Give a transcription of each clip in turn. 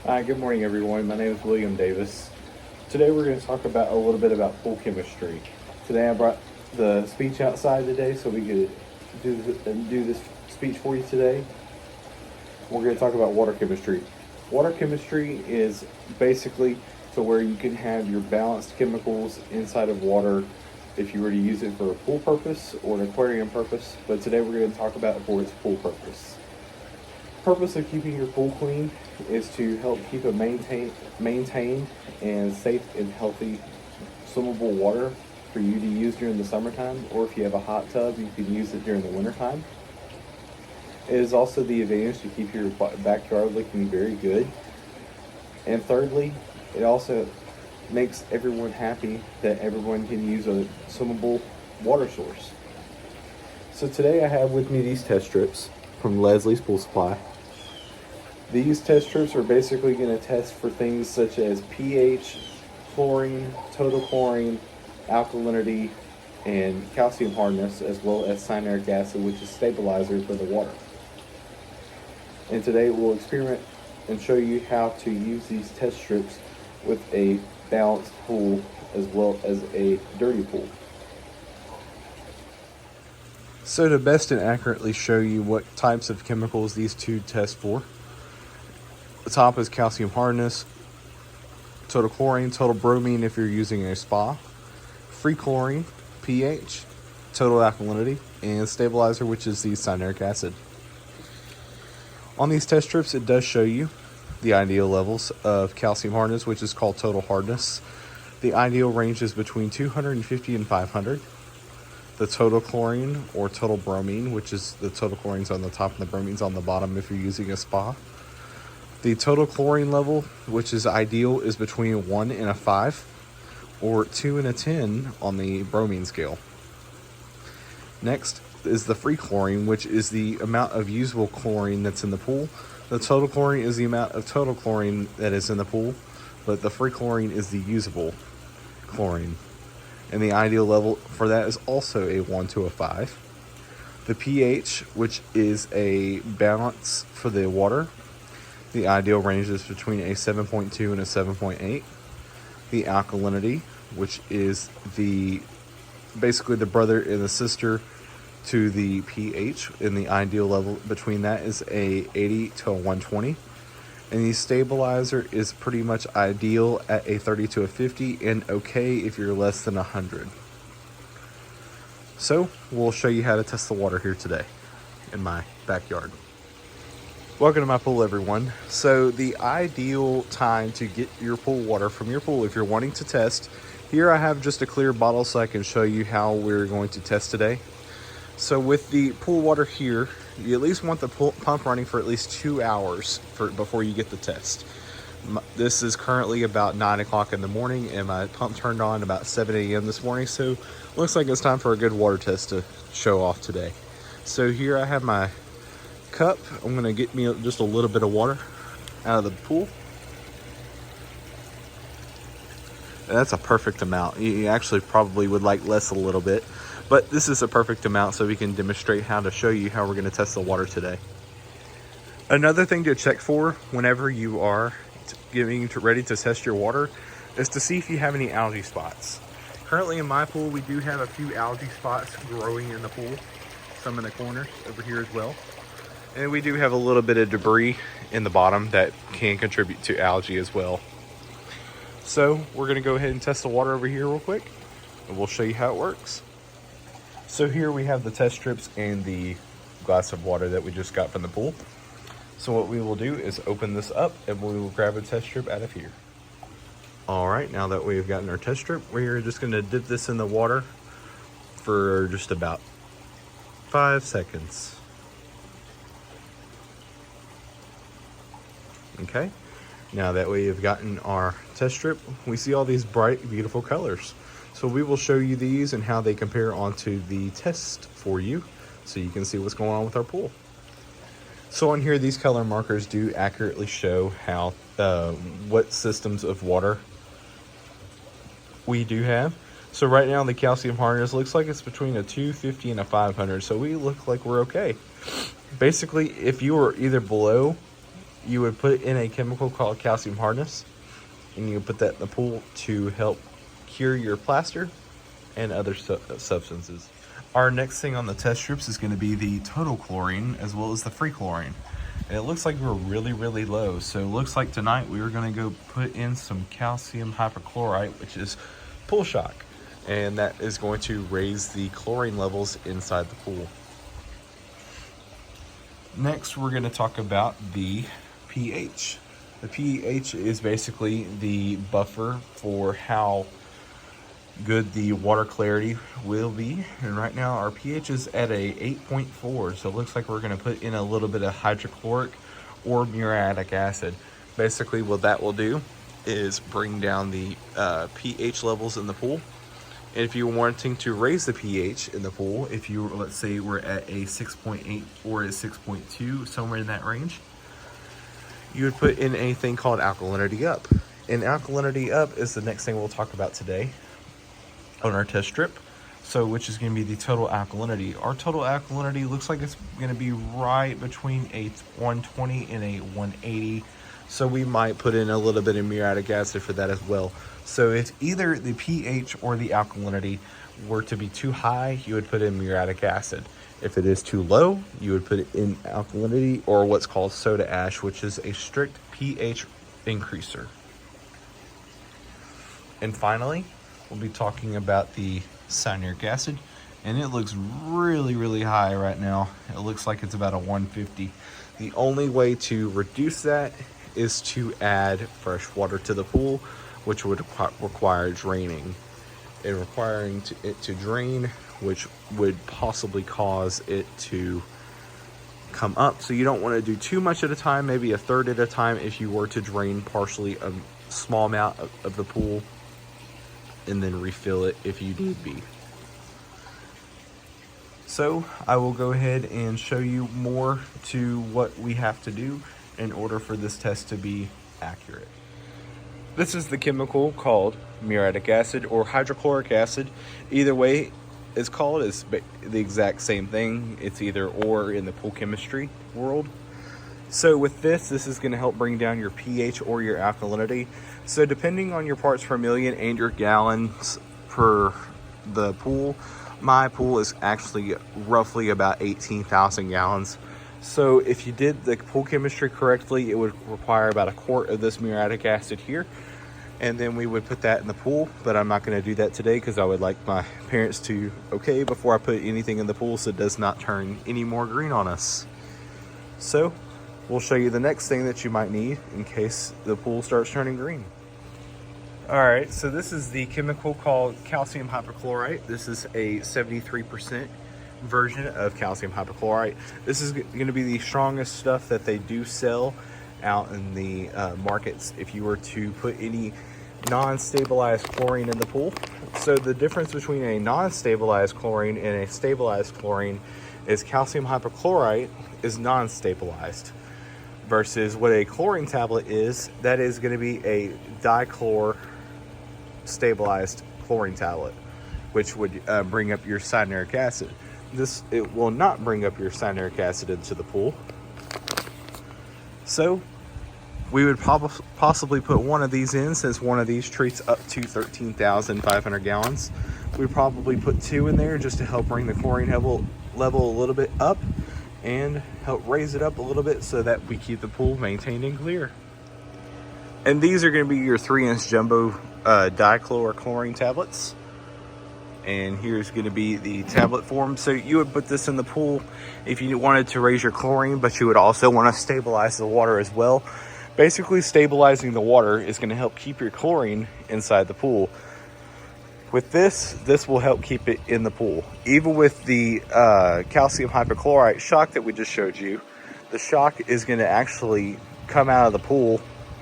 Hi, good morning, everyone. My name is William Davis. Today we're going to talk about a little bit about pool chemistry. Today I brought the speech outside today so we could do this speech for you today. We're going to talk about water chemistry. Water chemistry is basically to where you can have your balanced chemicals inside of water if you were to use it for a pool purpose or an aquarium purpose. But today we're going to talk about it for its pool purpose. Purpose of keeping your pool clean is to help keep it maintained and safe and healthy swimmable water for you to use during the summertime, or if you have a hot tub, you can use it during the wintertime. It is also the advantage to keep your backyard looking very good. And thirdly, it also makes everyone happy that everyone can use a swimmable water source. So today I have with me these test strips from Leslie's Pool Supply. These test strips are basically going to test for things such as pH, chlorine, total chlorine, alkalinity, and calcium hardness, as well as cyanuric acid, which is stabilizer for the water. And today we'll experiment and show you how to use these test strips with a balanced pool as well as a dirty pool. So to best and accurately show you what types of chemicals these two test for, the top is calcium hardness, total chlorine, total bromine if you're using a spa, free chlorine, pH, total alkalinity, and stabilizer, which is the cyanuric acid. On these test strips, it does show you the ideal levels of calcium hardness, which is called total hardness. The ideal range is between 250 and 500. The total chlorine or total bromine, which is the total chlorine's on the top and the bromine's on the bottom if you're using a spa. The total chlorine level, which is ideal, is between a 1 and a 5 or 2 and a 10 on the bromine scale. Next is the free chlorine, which is the amount of usable chlorine that's in the pool. The total chlorine is the amount of total chlorine that is in the pool, but the free chlorine is the usable chlorine. And the ideal level for that is also a 1 to a 5. The pH, which is a balance for the water. The ideal range is between a 7.2 and a 7.8. The alkalinity, which is basically the brother and the sister to the pH, and the ideal level between that is a 80 to a 120. And the stabilizer is pretty much ideal at a 30 to a 50 and okay if you're less than 100. So we'll show you how to test the water here today in my backyard. Welcome to my pool, everyone. So the ideal time to get your pool water from your pool, if you're wanting to test, here I have just a clear bottle so I can show you how we're going to test today. So with the pool water here, you at least want the pump running for at least 2 hours before you get the test. This is currently about 9 o'clock in the morning and my pump turned on about 7 a.m. this morning. So looks like it's time for a good water test to show off today. So here I have my cup. I'm going to get me just a little bit of water out of the pool. And that's a perfect amount. You actually probably would like less a little bit, but this is a perfect amount so we can demonstrate how to show you how we're going to test the water today. Another thing to check for whenever you are ready to test your water is to see if you have any algae spots. Currently in my pool, we do have a few algae spots growing in the pool, some in the corners over here as well. And we do have a little bit of debris in the bottom that can contribute to algae as well. So we're going to go ahead and test the water over here real quick, and we'll show you how it works. So here we have the test strips and the glass of water that we just got from the pool. So what we will do is open this up and we will grab a test strip out of here. All right, now that we've gotten our test strip, we're just going to dip this in the water for just about 5 seconds. Okay, now that we have gotten our test strip, we see all these bright, beautiful colors. So we will show you these and how they compare onto the test for you so you can see what's going on with our pool. So on here, these color markers do accurately show how what systems of water we do have. So right now the calcium hardness looks like it's between a 250 and a 500, so we look like we're okay. Basically, if you are either below you would put in a chemical called calcium hardness, and you would put that in the pool to help cure your plaster and other substances. Our next thing on the test strips is going to be the total chlorine as well as the free chlorine. And it looks like we're really, really low. So it looks like tonight we are going to go put in some calcium hypochlorite, which is pool shock. And that is going to raise the chlorine levels inside the pool. Next, we're going to talk about the pH. The pH is basically the buffer for how good the water clarity will be. And right now our pH is at a 8.4, so it looks like we're going to put in a little bit of hydrochloric or muriatic acid. Basically what that will do is bring down the pH levels in the pool. And if you're wanting to raise the pH in the pool, if you, let's say we're at a 6.8 or a 6.2, somewhere in that range, you would put in anything called alkalinity up. And alkalinity up is the next thing we'll talk about today on our test strip. So which is going to be the total alkalinity. Our total alkalinity looks like it's going to be right between a 120 and a 180. So we might put in a little bit of muriatic acid for that as well. So if either the pH or the alkalinity were to be too high, you would put in muriatic acid. If it is too low, you would put it in alkalinity or what's called soda ash, which is a strict pH increaser. And finally, we'll be talking about the cyanuric acid, and it looks really, really high right now. It looks like it's about a 150. The only way to reduce that is to add fresh water to the pool, which would require draining. And requiring it to drain, which would possibly cause it to come up. So you don't want to do too much at a time, maybe a third at a time if you were to drain partially a small amount of the pool, and then refill it if you need be. So I will go ahead and show you more to what we have to do in order for this test to be accurate. This is the chemical called muriatic acid or hydrochloric acid. Either way it's called, is the exact same thing. It's either or in the pool chemistry world. So with this is going to help bring down your pH or your alkalinity. So depending on your parts per million and your gallons per the pool, my pool is actually roughly about 18,000 gallons. So if you did the pool chemistry correctly, it would require about a quart of this muriatic acid here. And then we would put that in the pool, but I'm not going to do that today because I would like my parents to okay before I put anything in the pool so it does not turn any more green on us. So we'll show you the next thing that you might need in case the pool starts turning green. All right, so this is the chemical called calcium hypochlorite. This is a 73% version of calcium hypochlorite. This is going to be the strongest stuff that they do sell out in the markets if you were to put any non-stabilized chlorine in the pool. So the difference between a non-stabilized chlorine and a stabilized chlorine is calcium hypochlorite is non-stabilized versus what a chlorine tablet is. That is going to be a dichlor stabilized chlorine tablet, which would bring up your cyanuric acid. It will not bring up your cyanuric acid into the pool. So we would possibly put one of these in, since one of these treats up to 13,500 gallons. We'd probably put two in there just to help bring the chlorine level a little bit up and help raise it up a little bit so that we keep the pool maintained and clear. And these are going to be your 3-inch jumbo dichlorochlorine tablets. And here's going to be the tablet form. So you would put this in the pool if you wanted to raise your chlorine, but you would also want to stabilize the water as well. Basically, stabilizing the water is going to help keep your chlorine inside the pool. With this will help keep it in the pool. Even with the calcium hypochlorite shock that we just showed you, the shock is going to actually come out of the pool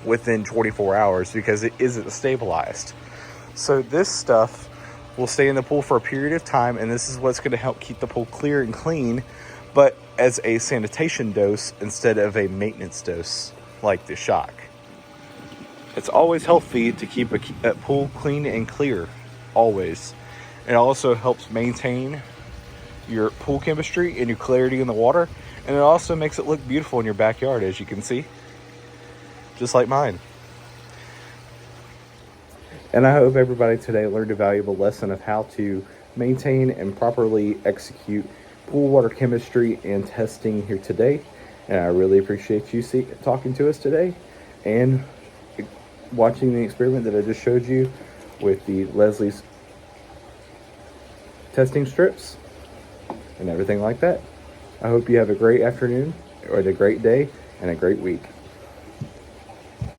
within 24 hours because it isn't stabilized. So this stuff will stay in the pool for a period of time, and this is what's going to help keep the pool clear and clean, but as a sanitation dose instead of a maintenance dose like the shock. It's always healthy to keep a pool clean and clear, always. It also helps maintain your pool chemistry and your clarity in the water, and it also makes it look beautiful in your backyard, as you can see. just like mine. And I hope everybody today learned a valuable lesson of how to maintain and properly execute pool water chemistry and testing here today. And I really appreciate you talking to us today and watching the experiment that I just showed you with the Leslie's testing strips and everything like that. I hope you have a great afternoon or a great day and a great week.